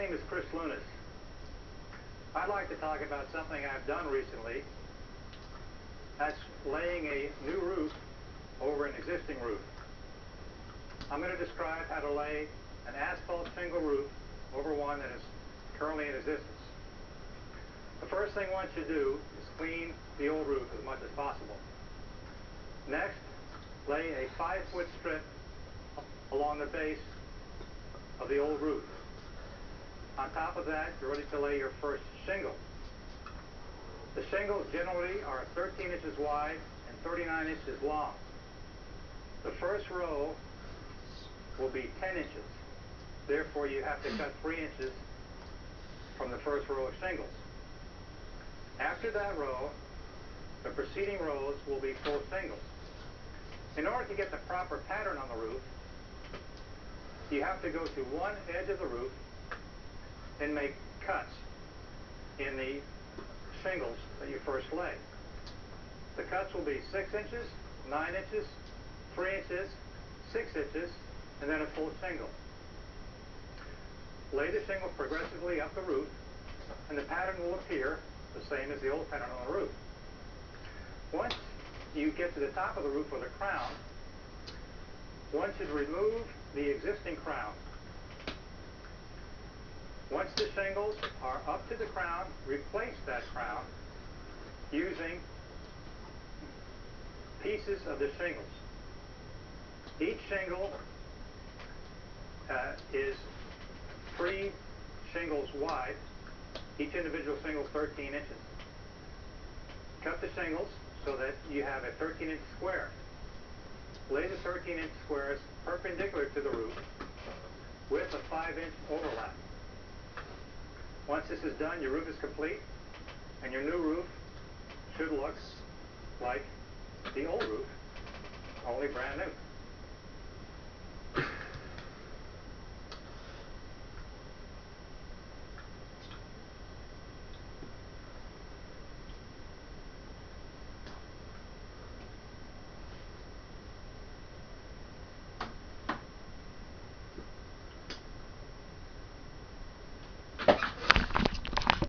name is Chris Lewnes. I'd like to talk about something I've done recently. That's laying a new roof over an existing roof. I'm going to describe how to lay an asphalt shingle roof over one that is currently in existence. The first thing I want you to do is clean the old roof as much as possible. Next, lay a 5-foot strip along the base of the old roof. On top of that, you're ready to lay your first shingle. The shingles generally are 13 inches wide and 39 inches long. The first row will be 10 inches. Therefore, you have to cut 3 inches from the first row of shingles. After that row, the preceding rows will be full shingles. In order to get the proper pattern on the roof, you have to go to one edge of the roof and make cuts in the shingles that you first lay. The cuts will be 6 inches, 9 inches, 3 inches, 6 inches, and then a full shingle. Lay the shingle progressively up the roof, and the pattern will appear the same as the old pattern on the roof. Once you get to the top of the roof with a crown, one should remove the existing crown. Once the shingles are up to the crown, replace that crown using pieces of the shingles. Each shingle is 3 shingles wide. Each individual shingle is 13 inches. Cut the shingles so that you have a 13-inch square. Lay the 13-inch squares perpendicular to the roof with a 5-inch overlap. Once this is done, your roof is complete, and your new roof should look like the old roof, only brand new.